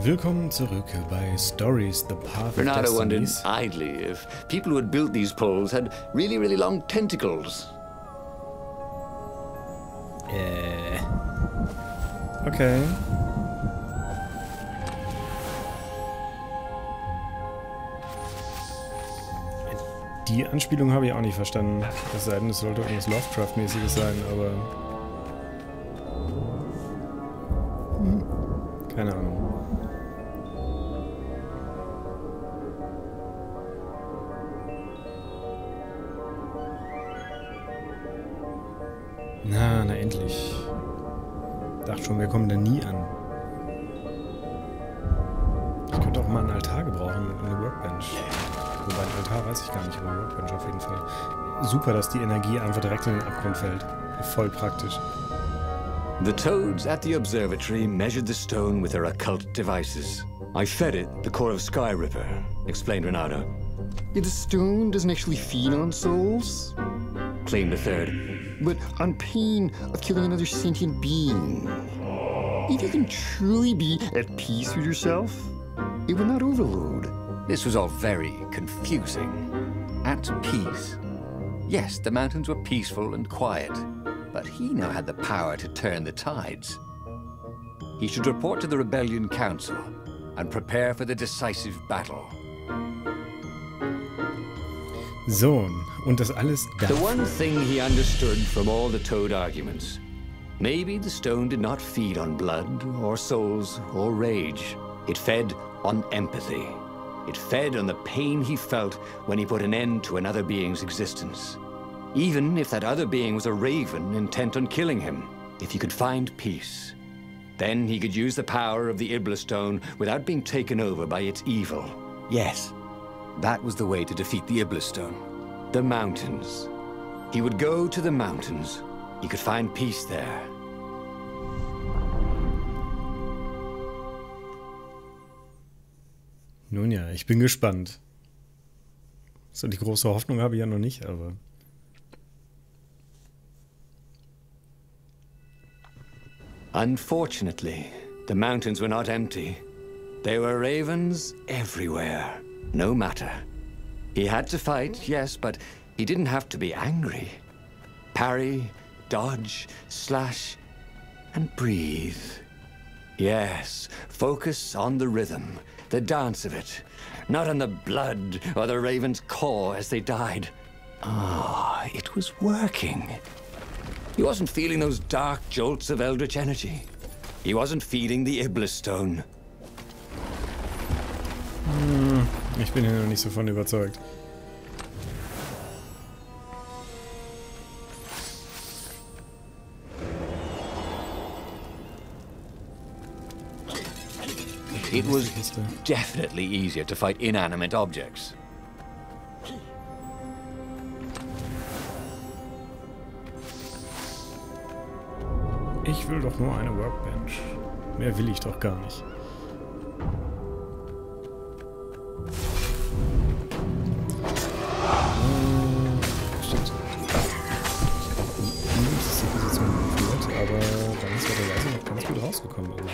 Willkommen zurück bei Stories, the Path of Renato wondered Destinies. idly if people who had built these poles had really, really long tentacles. Okay. Die Anspielung habe ich auch nicht verstanden. Es sei denn, es sollte irgendwas Lovecraft-mäßiges sein, aber... Keine Ahnung. Na endlich. Dachte schon, wir kommen da nie an. Ich könnte auch mal einen Altar gebrauchen und eine Workbench. Wobei ein Altar weiß ich gar nicht, aber eine Workbench auf jeden Fall. Super, dass die Energie einfach direkt in den Abgrund fällt. Voll praktisch. The toads at the observatory measured the stone with their occult devices. I fed it the core of Sky Ripper, explained Renato. The stone doesn't actually feed on souls, Claimed a third. but on pain of killing another sentient being. If you can truly be at peace with yourself, it will not overload. This was all very confusing. At peace. Yes, the mountains were peaceful and quiet, but he now had the power to turn the tides. He should report to the Rebellion Council and prepare for the decisive battle. So, und das alles da. The one thing he understood from all the Toad arguments, maybe the stone did not feed on blood or souls or rage. It fed on empathy. It fed on the pain he felt when he put an end to another being's existence. Even if that other being was a raven intent on killing him, if he could find peace, then he could use the power of the Ibla stone without being taken over by its evil. Yes, that was the way to defeat the Ibla stone. The mountains. He would go to the mountains. He could find peace there. Nun ja, ich bin gespannt. So die große Hoffnung habe ich ja noch nicht, aber... Unfortunately, the mountains were not empty. There were ravens everywhere, no matter. He had to fight, yes, but he didn't have to be angry. Parry, dodge, slash, and breathe. Yes, focus on the rhythm, the dance of it, not on the blood or the raven's core as they died. Ah, it was working. He wasn't feeling those dark jolts of eldritch energy. He wasn't feeding the Iblis stone. Ich bin hier noch nicht so von überzeugt. It was definitely easier to fight inanimate objects. Ich will doch nur eine Workbench. Mehr will ich doch gar nicht. Stimmt. Das ist die Position geführt, aber dann ist der leise noch ganz gut rausgekommen irgendwie.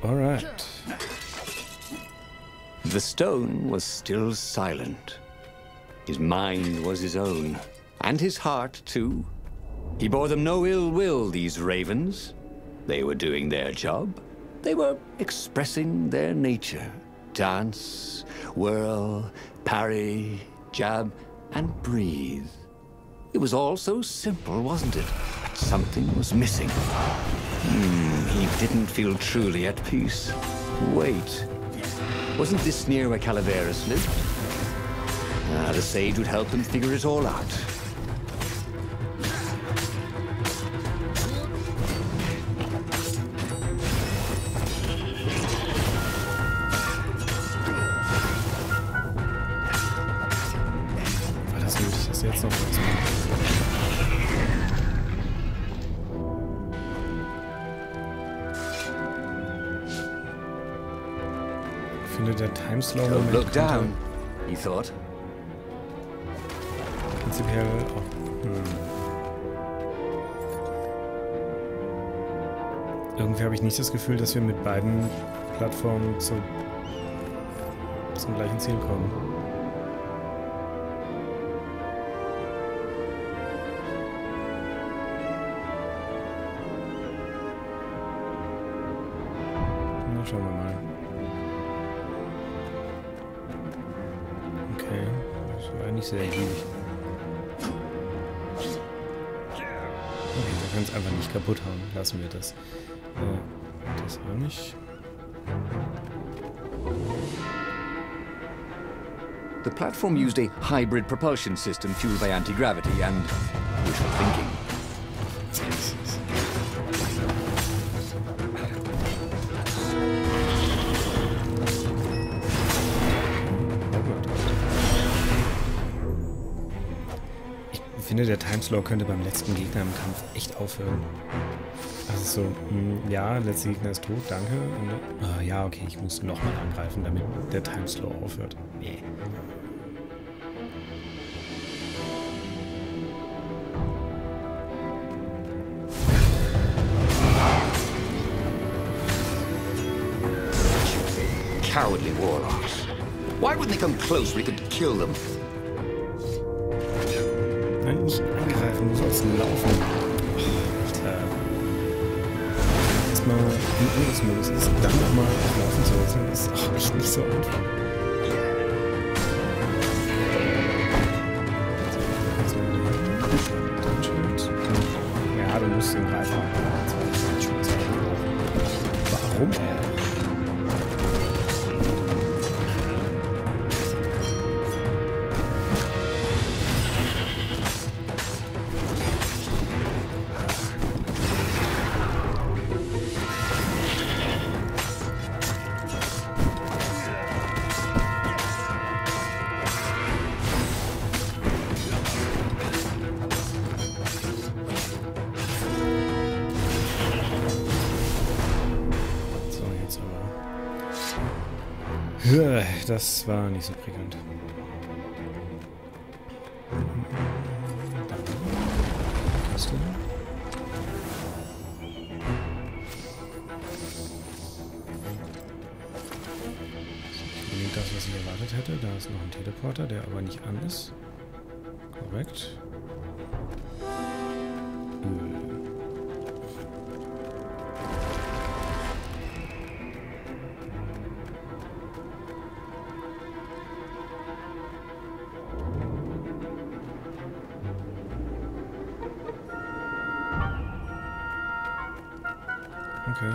Alright. The stone was still silent. His mind was his own, and his heart too. He bore them no ill will, these ravens. They were doing their job. They were expressing their nature. Dance, whirl, parry, jab, and breathe. It was all so simple, wasn't it? But something was missing. He didn't feel truly at peace. Wait. Wasn't this near where Calaveras lived? The sage would help him figure it all out. machst du jetzt noch was? Ich finde, der Timeslow-Moment Look down, he thought. Prinzipiell auch... Irgendwie habe ich nicht das Gefühl, dass wir mit beiden Plattformen zum gleichen Ziel kommen. Na, schauen wir mal. Okay, das war nicht sehr ergiebig. Okay, wir können es einfach nicht kaputt hauen. Lassen wir das. Das auch nicht. The platform used a hybrid propulsion system fueled by anti-gravity and wishful thinking. Ich finde, der Timeslow könnte beim letzten Gegner im Kampf echt aufhören. Also so, ja, der letzte Gegner ist tot, danke. Und, ja, okay, ich muss nochmal angreifen, damit der Timeslow aufhört. Nee. Cowardly warlocks. Why wouldn't they come close? We could kill them. Nein, nicht angreifen, du sollst laufen. Alter. Erstmal im Angriffsmodus ist, dann nochmal auf Laufen zu wechseln, ist auch echt nicht so einfach. Ja, du musst den Greifer. Warum? Das war nicht so prickelnd. Nicht das, was ich erwartet hätte. Da ist noch ein Teleporter, der aber nicht an ist. Korrekt. Okay.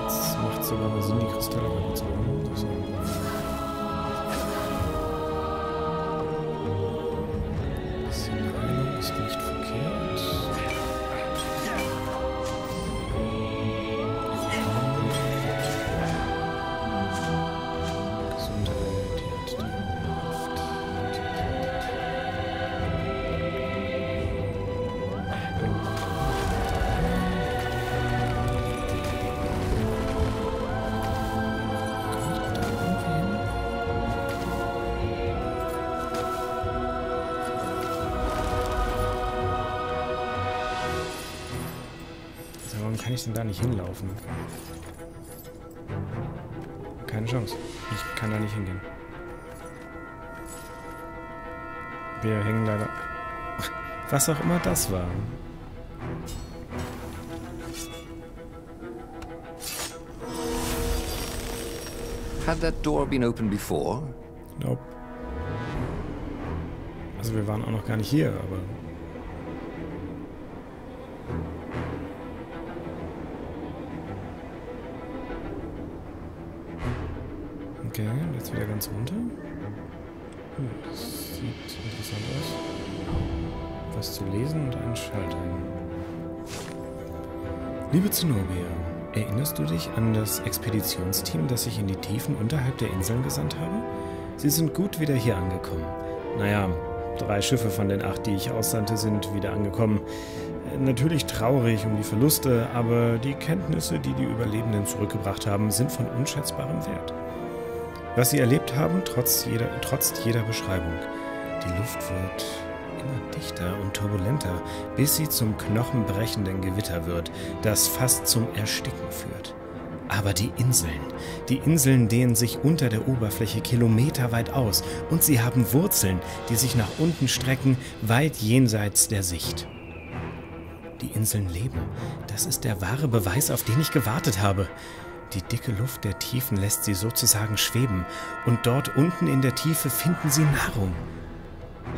Das macht sogar mal Sinn, die Kristalle kaputt zu machen. Bisschen Heilung ist nicht verkehrt. Warum kann ich denn da nicht hinlaufen? Keine Chance. Ich kann da nicht hingehen. Wir hängen leider... Was auch immer das war. Had that door been opened before? Nope. Also wir waren auch noch gar nicht hier, aber... Okay, jetzt wieder ganz runter. Das sieht interessant aus. Was zu lesen und einen Schalter. Liebe Zenobia, Erinnerst du dich an das Expeditionsteam, das ich in die Tiefen unterhalb der Inseln gesandt habe? Sie sind gut wieder hier angekommen. Naja, 3 Schiffe von den 8, die ich aussandte, sind wieder angekommen. Natürlich traurig um die Verluste, aber die Kenntnisse, die die Überlebenden zurückgebracht haben, sind von unschätzbarem Wert. Was sie erlebt haben, trotz jeder Beschreibung. Die Luft wird immer dichter und turbulenter, bis sie zum knochenbrechenden Gewitter wird, das fast zum Ersticken führt. Aber die Inseln dehnen sich unter der Oberfläche kilometerweit aus und sie haben Wurzeln, die sich nach unten strecken, weit jenseits der Sicht. Die Inseln leben. Das ist der wahre Beweis, auf den ich gewartet habe. Die dicke Luft der Tiefen lässt sie sozusagen schweben und dort unten in der Tiefe finden sie Nahrung.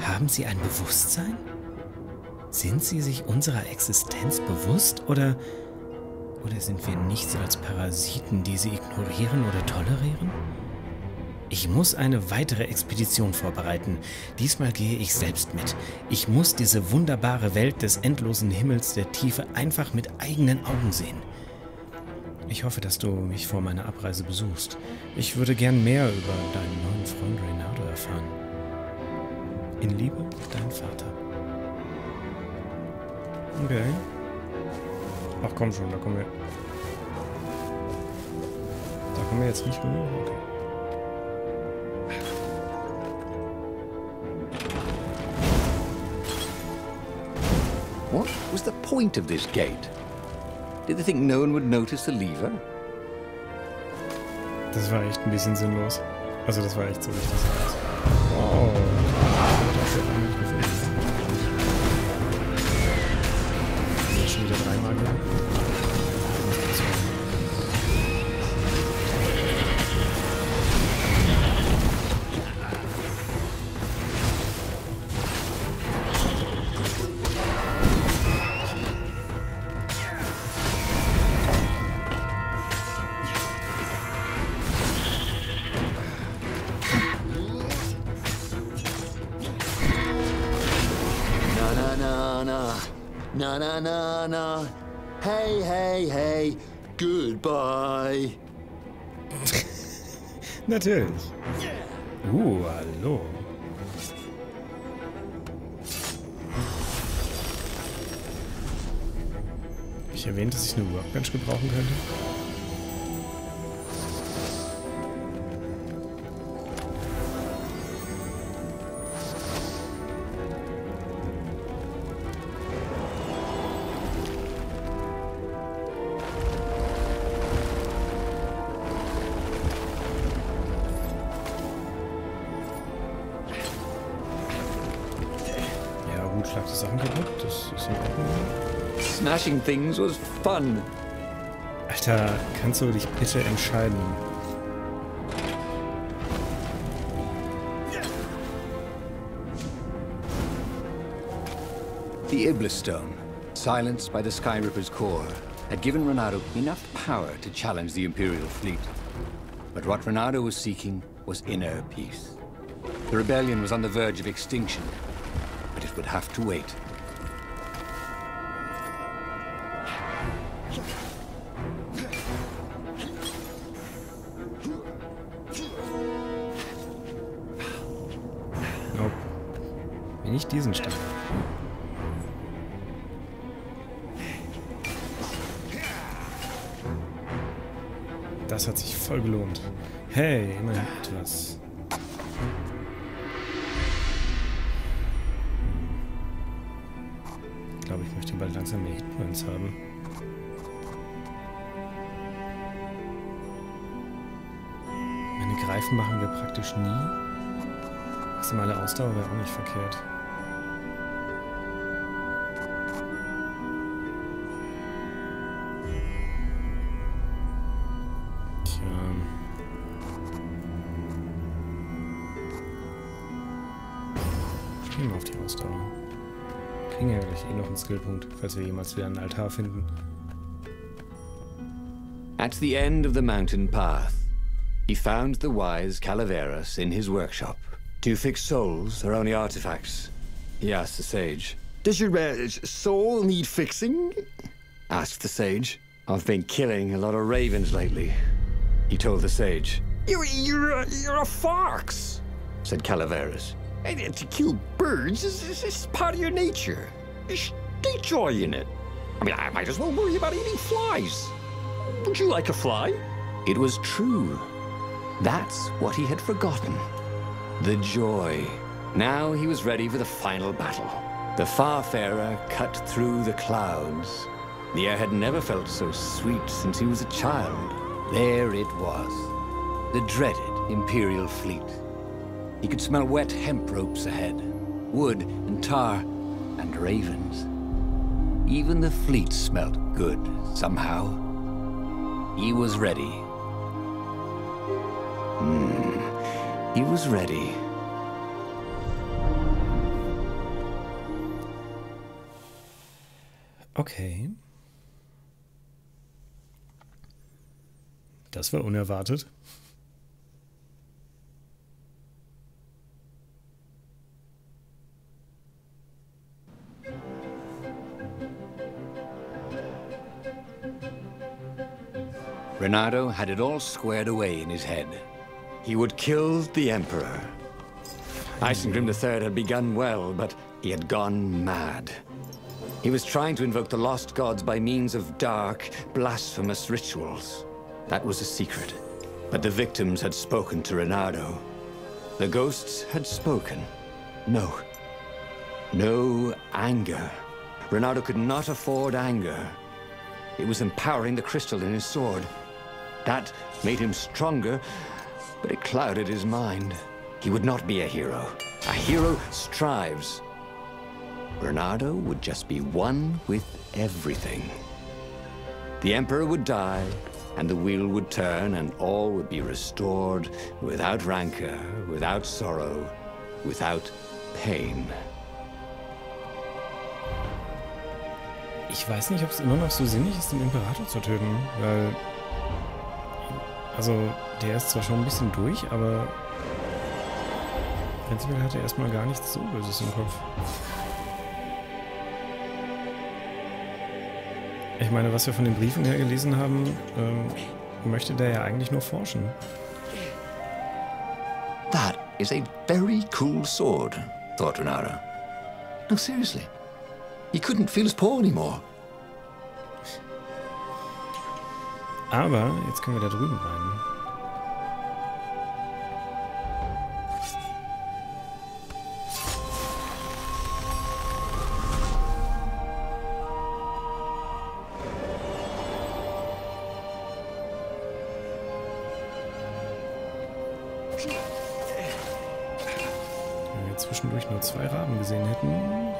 Haben sie ein Bewusstsein? Sind sie sich unserer Existenz bewusst oder sind wir nichts als Parasiten, die sie ignorieren oder tolerieren? Ich muss eine weitere Expedition vorbereiten. Diesmal gehe ich selbst mit. Ich muss diese wunderbare Welt des endlosen Himmels der Tiefe einfach mit eigenen Augen sehen. Ich hoffe, dass du mich vor meiner Abreise besuchst. Ich würde gern mehr über deinen neuen Freund Reynardo erfahren. In Liebe, dein Vater. Okay. Ach komm schon, da kommen wir. Da kommen wir jetzt nicht rüber. Okay. What was the point of this gate? Did they think no one would notice the lever? Das war echt ein bisschen sinnlos. Also das war echt so richtig sinnlos. Wow. Das hat er nicht gefunden. Schon wieder 3-mal hier. Na. Hey. Goodbye. Natürlich. Hallo. Ich erwähnt, dass ich eine Workbench gebrauchen könnte. Schlag die Sachen kaputt, das ist in Ordnung. Smashing things was fun. Alter, kannst du dich bitte entscheiden? The Iblis Stone, silenced by the Skyripper's core, had given Reynardo enough power to challenge the Imperial fleet. But what Reynardo was seeking was inner peace. The rebellion was on the verge of extinction, but it would have to wait. Nope. Nicht diesen Stein. Das hat sich voll gelohnt. Hey, immerhin etwas. Ich glaube, ich möchte bald langsam mehr Hitpoints haben. Meine Greifen machen wir praktisch nie. Maximale Ausdauer wäre auch nicht verkehrt. Gehen wir auf die Ausdauer. Kriegen ja gleich eh noch einen Skillpunkt, falls wir jemals wieder einen Altar finden. At the end of the mountain path, he found the wise Calaveras in his workshop. To fix souls or only artifacts? He asked the sage. Does your soul need fixing? Asked the sage. I've been killing a lot of ravens lately, he told the sage. You're a fox, said Calaveras. And to kill birds is part of your nature. Take joy in it. I mean, I might as well worry about eating flies. Would you like a fly? It was true. That's what he had forgotten. The joy. Now he was ready for the final battle. The Farfarer cut through the clouds. The air had never felt so sweet since he was a child. There it was. The dreaded Imperial fleet. He could smell wet hemp ropes ahead, wood and tar, and ravens. Even the fleet smelt good, somehow. He was ready. He was ready. Okay. Das war unerwartet. Renato had it all squared away in his head. He would kill the Emperor. Isengrim III had begun well, but he had gone mad. He was trying to invoke the lost gods by means of dark, blasphemous rituals. That was a secret. But the victims had spoken to Renato. The ghosts had spoken. No. No anger. Renato could not afford anger. It was empowering the crystal in his sword. That made him stronger, but it clouded his mind. He would not be a hero. A hero strives. Renato would just be one with everything. The Emperor would die, and the wheel would turn, and all would be restored without rancor, without sorrow, without pain. Ich weiß nicht, ob es immer noch so sinnig ist, den Imperator zu töten, weil... Also, der ist zwar schon ein bisschen durch, aber... Prinzipiell hat er erstmal gar nichts so Böses im Kopf. Ich meine, was wir von den Briefen her gelesen haben, möchte der ja eigentlich nur forschen. That is a very cool sword, thought Renato. No, seriously. He couldn't feel his paw anymore. Aber jetzt können wir da drüben rein. Wenn wir zwischendurch nur 2 Raben gesehen hätten,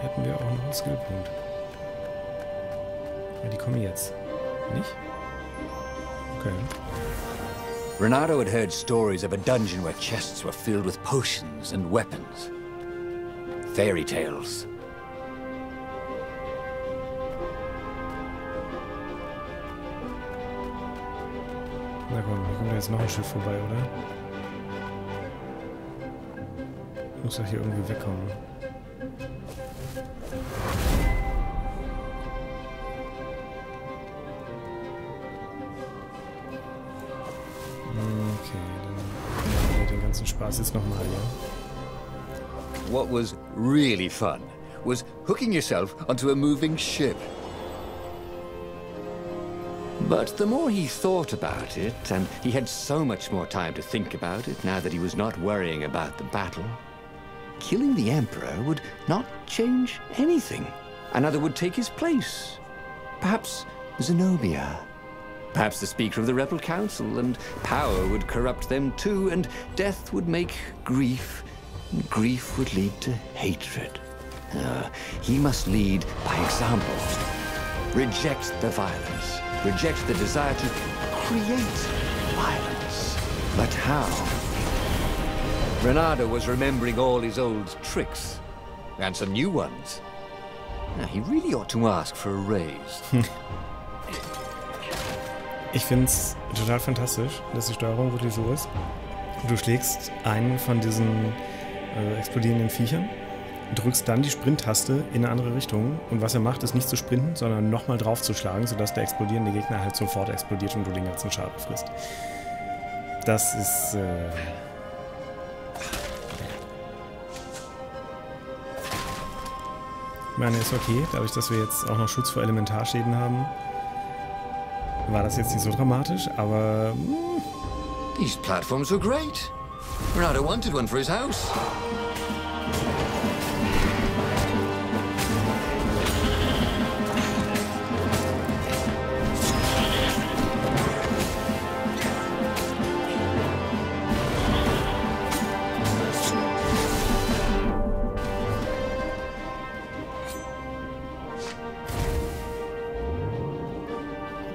hätten wir auch noch einen Skillpunkt. Ja, die kommen jetzt. Nicht? Okay. Renato had heard stories of a dungeon where chests were filled with potions and weapons. Fairy tales. Na komm, hier kommt jetzt noch ein Schiff vorbei, oder? Muss doch hier irgendwie wegkommen. Okay, dann machen wir den ganzen Spaß jetzt nochmal, ja? What was really fun was hooking yourself onto a moving ship. But the more he thought about it, and he had so much more time to think about it now that he was not worrying about the battle, killing the Emperor would not change anything. Another would take his place. Perhaps Zenobia. Perhaps the Speaker of the Rebel Council, and power would corrupt them too, and death would make grief, and grief would lead to hatred. He must lead by example. Reject the violence. Reject the desire to create violence. But how? Renato was remembering all his old tricks, and some new ones. Now, he really ought to ask for a raise. Ich find's total fantastisch, dass die Steuerung wirklich so ist. Du schlägst einen von diesen explodierenden Viechern drückst dann die Sprint-Taste in eine andere Richtung und was er macht, ist nicht zu sprinten, sondern nochmal drauf zu schlagen, sodass der explodierende Gegner halt sofort explodiert und du den ganzen Schaden frisst. Das ist... Ich meine, ist okay, dadurch, dass wir jetzt auch noch Schutz vor Elementarschäden haben, war das jetzt nicht so dramatisch, aber... These platforms were great. Renato wanted one for his house.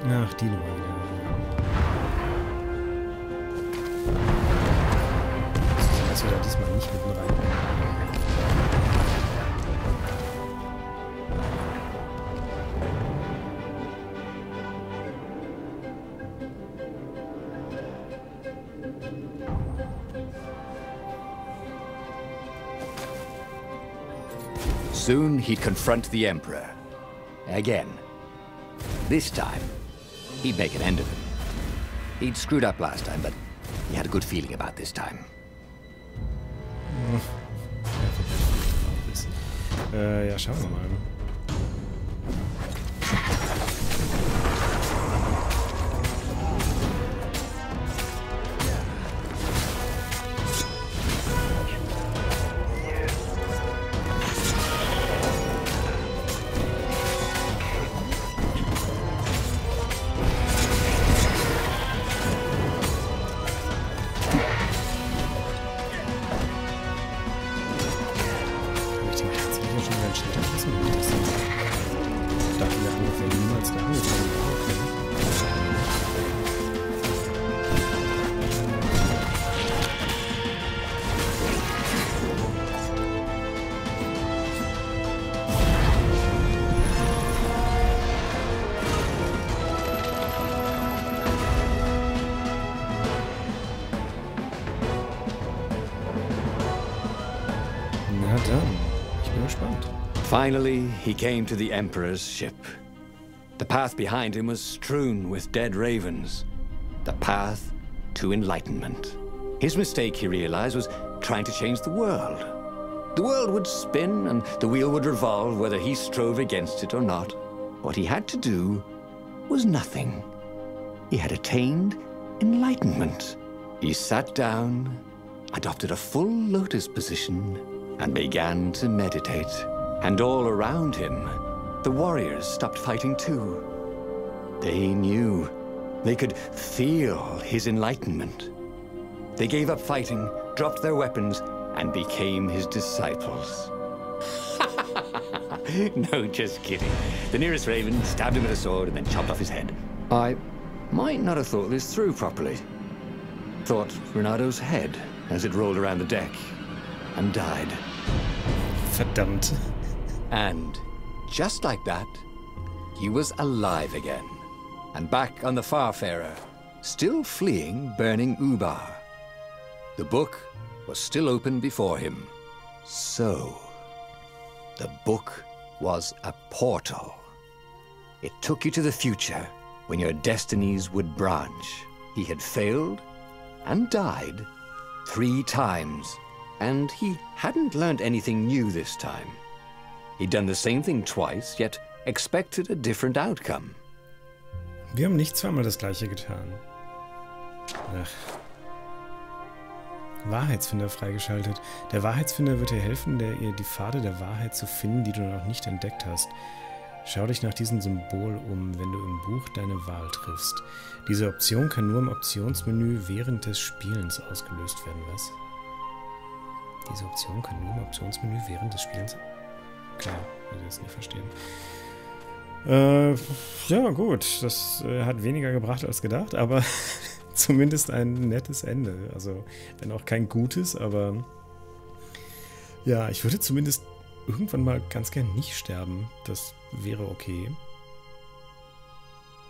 Ach, die Nummer. Dass wir da diesmal nicht mitten rein. Soon he'd confront the Emperor. Again. This time, he'd make an end of him. He'd screwed up last time, but he had a good feeling about this time. Ja, schauen wir mal. Finally, he came to the Emperor's ship. The path behind him was strewn with dead ravens. The path to enlightenment. His mistake, he realized, was trying to change the world. The world would spin and the wheel would revolve whether he strove against it or not. What he had to do was nothing. He had attained enlightenment. He sat down, adopted a full lotus position, and began to meditate. And all around him, the warriors stopped fighting too. They knew. They could feel his enlightenment. They gave up fighting, dropped their weapons, and became his disciples. No, just kidding. The nearest raven stabbed him with a sword and then chopped off his head. I might not have thought this through properly. Thought Renato's head as it rolled around the deck and died. Verdammt. And just like that, he was alive again, and back on the Farfarer, still fleeing burning Ubar. The book was still open before him. So, the book was a portal. It took you to the future, when your destinies would branch. He had failed and died 3 times, and he hadn't learned anything new this time. He'd done the same thing twice, yet expected a different outcome. Wir haben nicht zweimal das Gleiche getan. Ach. Wahrheitsfinder freigeschaltet. Der Wahrheitsfinder wird dir helfen, die Pfade der Wahrheit zu finden, die du noch nicht entdeckt hast. Schau dich nach diesem Symbol um, wenn du im Buch deine Wahl triffst. Diese Option kann nur im Optionsmenü während des Spielens ausgelöst werden. Was? Diese Option kann nur im Optionsmenü während des Spielens... Klar, ich will das nicht verstehen. Ja, gut. Das hat weniger gebracht als gedacht, aber zumindest ein nettes Ende. Also, wenn auch kein gutes, aber ja, ich würde zumindest irgendwann mal ganz gern nicht sterben. Das wäre okay.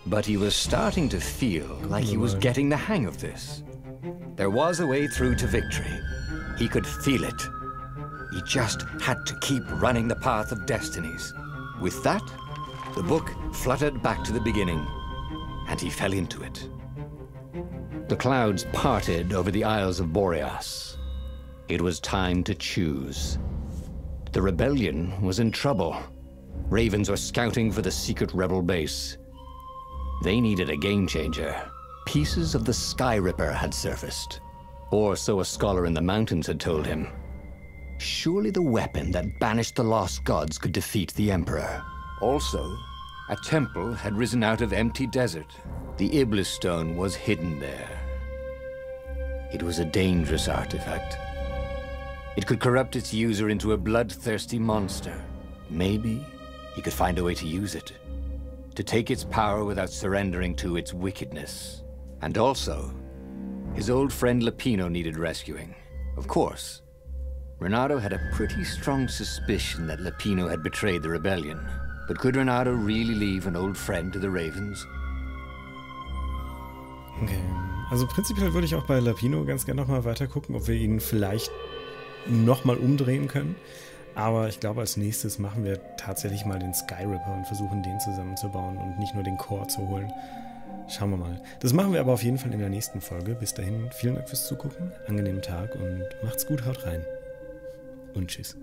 But he was starting to feel like he was getting the hang of this. There was a way through to victory. He could feel it. He just had to keep running the path of Destinies. With that, the book fluttered back to the beginning, and he fell into it. The clouds parted over the Isles of Boreas. It was time to choose. The rebellion was in trouble. Ravens were scouting for the secret rebel base. They needed a game changer. Pieces of the Sky Ripper had surfaced. Or so a scholar in the mountains had told him. Surely the weapon that banished the lost gods could defeat the Emperor. Also, a temple had risen out of empty desert. The Iblis stone was hidden there. It was a dangerous artifact. It could corrupt its user into a bloodthirsty monster. Maybe he could find a way to use it. To take its power without surrendering to its wickedness. And also, his old friend Lapino needed rescuing. Of course, Renato had a pretty strong suspicion that Lapino had betrayed the rebellion. But could Renato really leave an old friend to the Ravens? Okay, also prinzipiell würde ich auch bei Lapino ganz gerne nochmal weiter gucken, ob wir ihn vielleicht nochmal umdrehen können. Aber ich glaube, als nächstes machen wir tatsächlich mal den Sky Ripper und versuchen, den zusammenzubauen und nicht nur den Core zu holen. Schauen wir mal. Das machen wir aber auf jeden Fall in der nächsten Folge. Bis dahin, vielen Dank fürs Zugucken, angenehmen Tag und macht's gut, haut rein. Und tschüss.